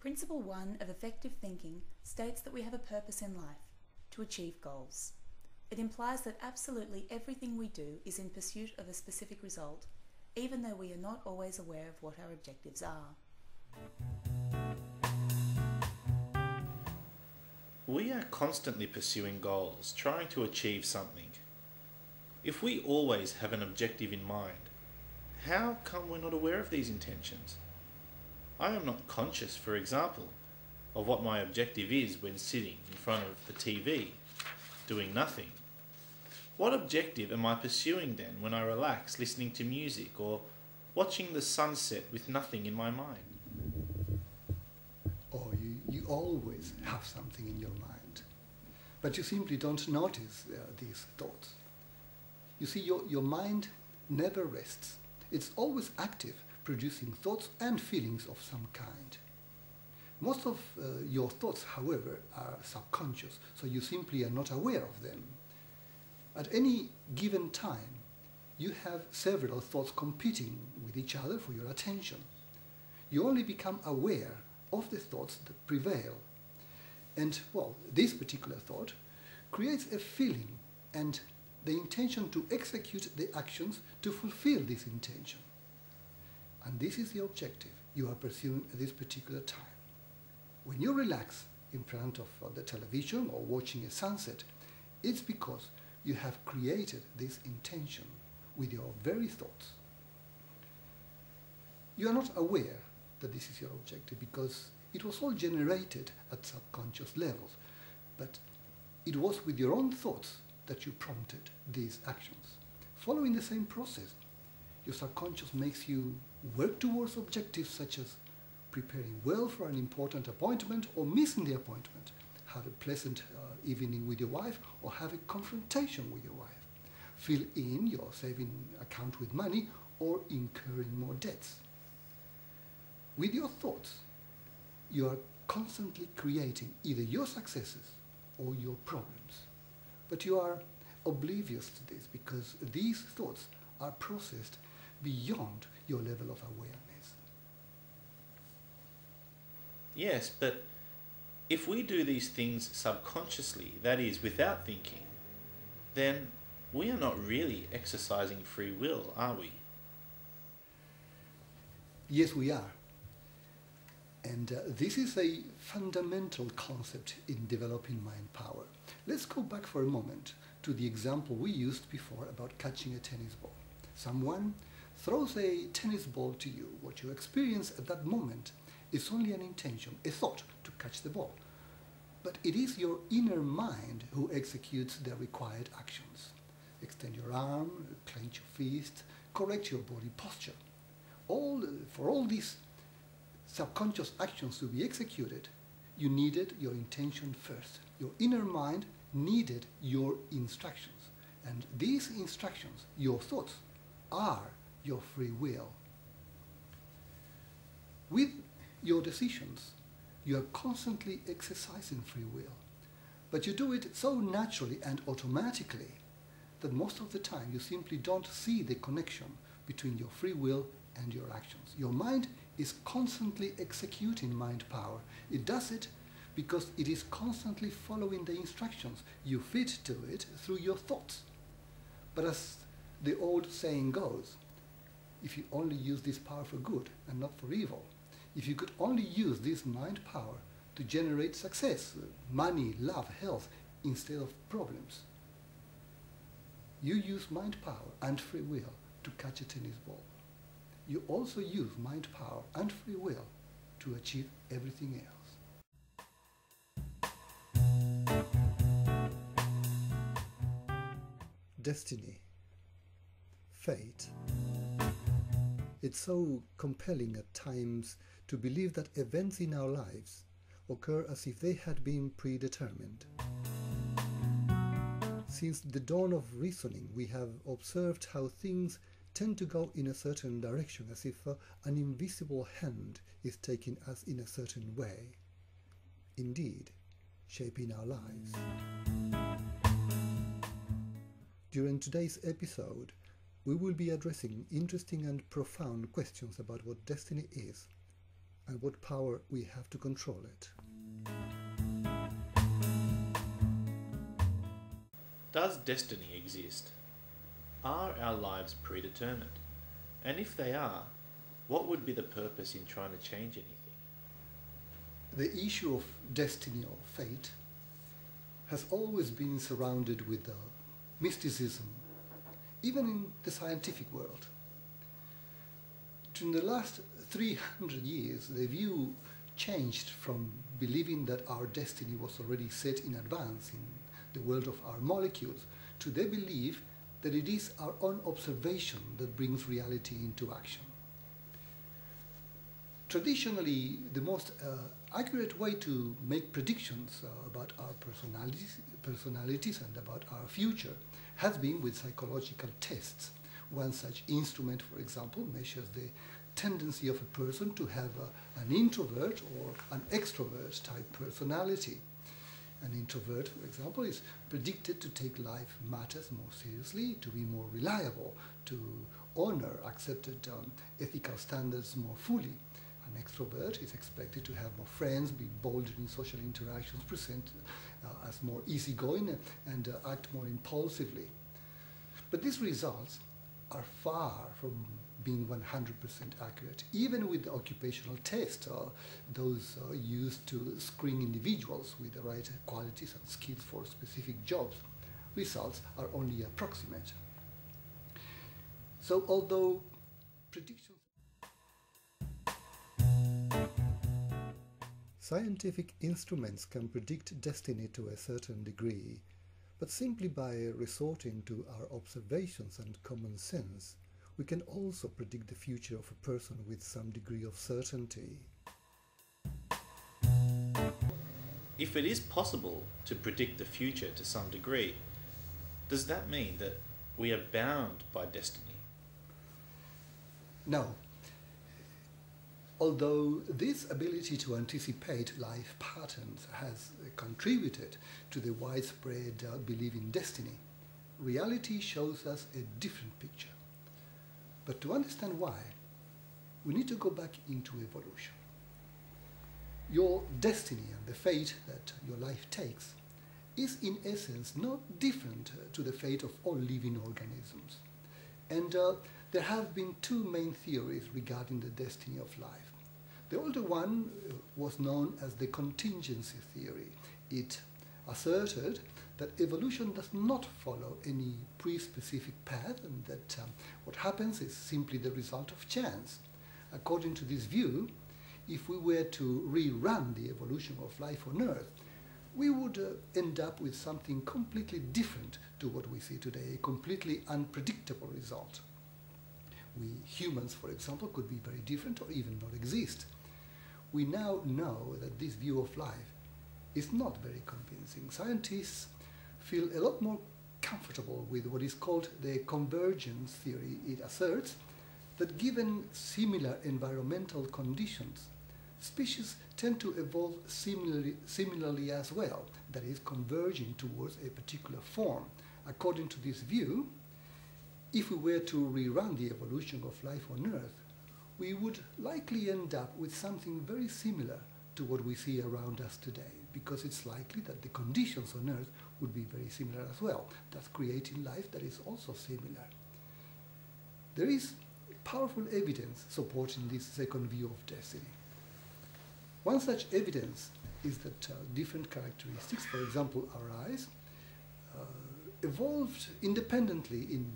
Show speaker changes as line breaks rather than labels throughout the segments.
Principle 1 of effective thinking states that we have a purpose in life, to achieve goals. It implies that absolutely everything we do is in pursuit of a specific result, even though we are not always aware of what our objectives are.
We are constantly pursuing goals, trying to achieve something. If we always have an objective in mind, how come we're not aware of these intentions? I am not conscious, for example, of what my objective is when sitting in front of the TV, doing nothing. What objective am I pursuing then when I relax listening to music or watching the sunset with nothing in my mind?
Or you always have something in your mind, but you simply don't notice these thoughts. You see, your mind never rests. It's always active, producing thoughts and feelings of some kind. Most of your thoughts, however, are subconscious, so you simply are not aware of them. At any given time, you have several thoughts competing with each other for your attention. You only become aware of the thoughts that prevail. And, well, this particular thought creates a feeling and the intention to execute the actions to fulfill this intention. And this is the objective you are pursuing at this particular time. When you relax in front of the television or watching a sunset, it's because you have created this intention with your very thoughts. You are not aware that this is your objective because it was all generated at subconscious levels, but it was with your own thoughts that you prompted these actions. Following the same process, your subconscious makes you work towards objectives such as preparing well for an important appointment or missing the appointment, have a pleasant evening with your wife or have a confrontation with your wife, fill in your saving account with money or incurring more debts. With your thoughts, you are constantly creating either your successes or your problems. But you are oblivious to this because these thoughts are processed beyond your level of awareness.
Yes, but if we do these things subconsciously, that is, without thinking, then we are not really exercising free will, are we?
Yes, we are. And this is a fundamental concept in developing mind power. Let's go back for a moment to the example we used before about catching a tennis ball. Someone throws a tennis ball to you. What you experience at that moment is only an intention, a thought to catch the ball. But it is your inner mind who executes the required actions. Extend your arm, clench your fist, correct your body posture. For all these subconscious actions to be executed, you needed your intention first. Your inner mind needed your instructions. And these instructions, your thoughts, are your free will. With your decisions, you are constantly exercising free will. But you do it so naturally and automatically that most of the time you simply don't see the connection between your free will and your actions. Your mind is constantly executing mind power. It does it because it is constantly following the instructions you feed to it through your thoughts. But as the old saying goes, if you only use this power for good and not for evil, if you could only use this mind power to generate success, money, love, health, instead of problems, you use mind power and free will to catch a tennis ball. You also use mind power and free will to achieve everything else. Destiny, fate. It's so compelling at times to believe that events in our lives occur as if they had been predetermined. Since the dawn of reasoning, we have observed how things tend to go in a certain direction, as if an invisible hand is taking us in a certain way, indeed, shaping our lives. During today's episode, we will be addressing interesting and profound questions about what destiny is, and what power we have to control it.
Does destiny exist? Are our lives predetermined? And if they are, what would be the purpose in trying to change anything?
The issue of destiny or fate has always been surrounded with mysticism, even in the scientific world. During the last 300 years, the view changed from believing that our destiny was already set in advance in the world of our molecules to the belief that it is our own observation that brings reality into action. Traditionally, the most accurate way to make predictions about our personalities and about our future has been with psychological tests. One such instrument, for example, measures the tendency of a person to have an introvert or an extrovert type personality. An introvert, for example, is predicted to take life matters more seriously, to be more reliable, to honor accepted ethical standards more fully. An extrovert is expected to have more friends, be bolder in social interactions, present as more easygoing, and act more impulsively. But these results are far from being 100% accurate, even with the occupational tests, those used to screen individuals with the right qualities and skills for specific jobs. Results are only approximate. So although predictions... Scientific instruments can predict destiny to a certain degree, but simply by resorting to our observations and common sense, we can also predict the future of a person with some degree of certainty.
If it is possible to predict the future to some degree, does that mean that we are bound by destiny?
No. Although this ability to anticipate life patterns has contributed to the widespread belief in destiny, reality shows us a different picture. But to understand why, we need to go back into evolution. Your destiny and the fate that your life takes is in essence not different to the fate of all living organisms. And there have been two main theories regarding the destiny of life. The older one was known as the contingency theory. It asserted that evolution does not follow any pre-specific path and that what happens is simply the result of chance. According to this view, if we were to rerun the evolution of life on Earth, we would end up with something completely different to what we see today, a completely unpredictable result. We humans, for example, could be very different or even not exist. We now know that this view of life is not very convincing. Scientists feel a lot more comfortable with what is called the convergence theory. It asserts that given similar environmental conditions, species tend to evolve similarly as well, that is, converging towards a particular form. According to this view, if we were to rerun the evolution of life on Earth, we would likely end up with something very similar to what we see around us today, because it's likely that the conditions on Earth would be very similar as well, thus creating life that is also similar. There is powerful evidence supporting this second view of destiny. One such evidence is that different characteristics, for example our eyes, evolved independently in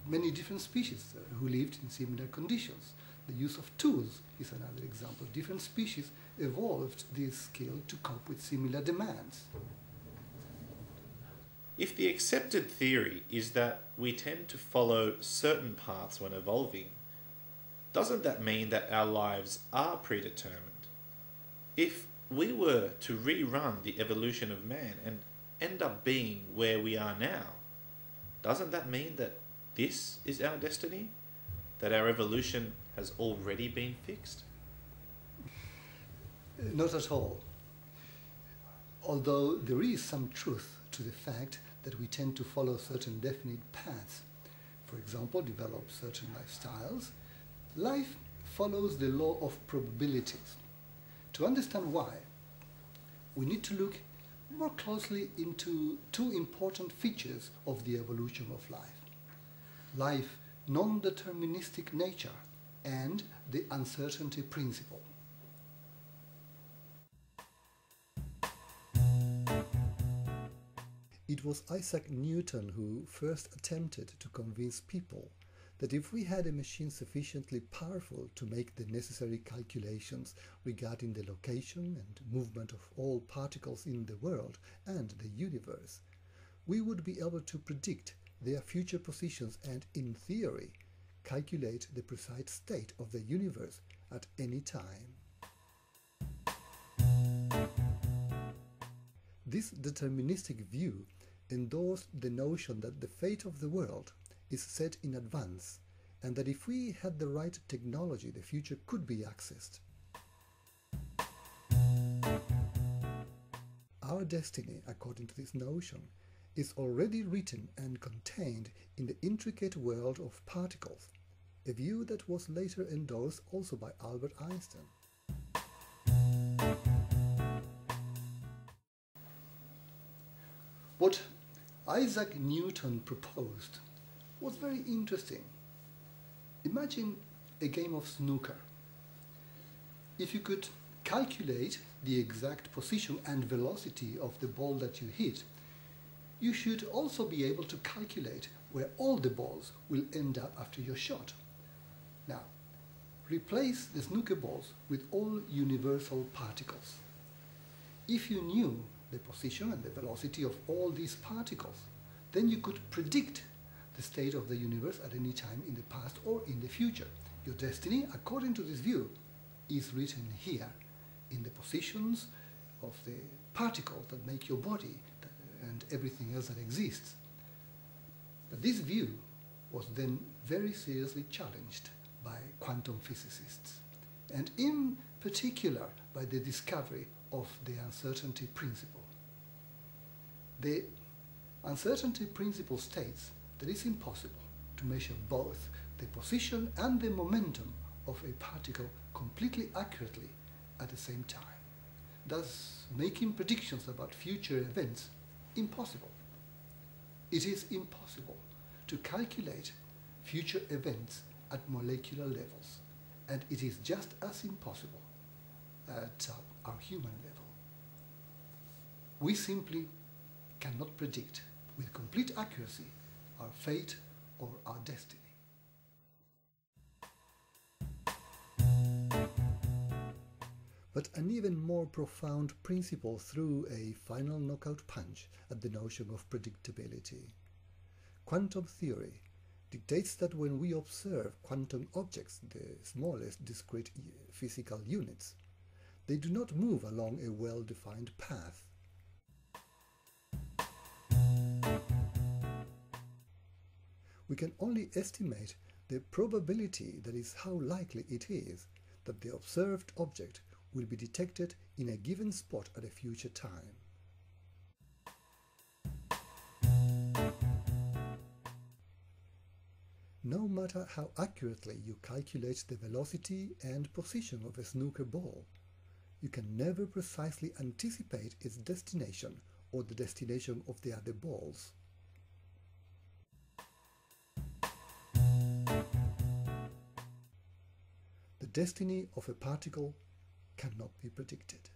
many different species who lived in similar conditions. The use of tools is another example. Different species evolved this skill to cope with similar demands.
If the accepted theory is that we tend to follow certain paths when evolving, doesn't that mean that our lives are predetermined? If we were to rerun the evolution of man and end up being where we are now, doesn't that mean that this is our destiny? That our evolution has already been fixed?
Not at all. Although there is some truth to the fact that we tend to follow certain definite paths, for example, develop certain lifestyles, life follows the law of probabilities. To understand why, we need to look more closely into two important features of the evolution of life. Life's non-deterministic nature and the uncertainty principle. It was Isaac Newton who first attempted to convince people that if we had a machine sufficiently powerful to make the necessary calculations regarding the location and movement of all particles in the world and the universe, we would be able to predict their future positions and, in theory, calculate the precise state of the universe at any time. This deterministic view endorsed the notion that the fate of the world is set in advance, and that if we had the right technology, the future could be accessed. Our destiny, according to this notion, is already written and contained in the intricate world of particles, a view that was later endorsed also by Albert Einstein. What Isaac Newton proposed was very interesting. Imagine a game of snooker. If you could calculate the exact position and velocity of the ball that you hit, you should also be able to calculate where all the balls will end up after your shot. Now, replace the snooker balls with all universal particles. If you knew the position and the velocity of all these particles, then you could predict the state of the universe at any time in the past or in the future. Your destiny, according to this view, is written here in the positions of the particles that make your body and everything else that exists. But this view was then very seriously challenged by quantum physicists, and in particular by the discovery of the uncertainty principle. The uncertainty principle states that it's impossible to measure both the position and the momentum of a particle completely accurately at the same time, thus making predictions about future events impossible. It is impossible to calculate future events at molecular levels, and it is just as impossible at our human level. We simply cannot predict with complete accuracy our fate or our destiny. But an even more profound principle threw a final knockout punch at the notion of predictability. Quantum theory dictates that when we observe quantum objects, the smallest discrete physical units, they do not move along a well-defined path. We can only estimate the probability, that is, how likely it is that the observed object will be detected in a given spot at a future time. No matter how accurately you calculate the velocity and position of a snooker ball, you can never precisely anticipate its destination or the destination of the other balls. The destiny of a particle cannot be predicted,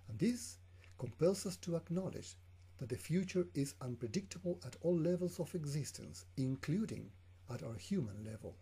and this compels us to acknowledge that the future is unpredictable at all levels of existence, including at our human level.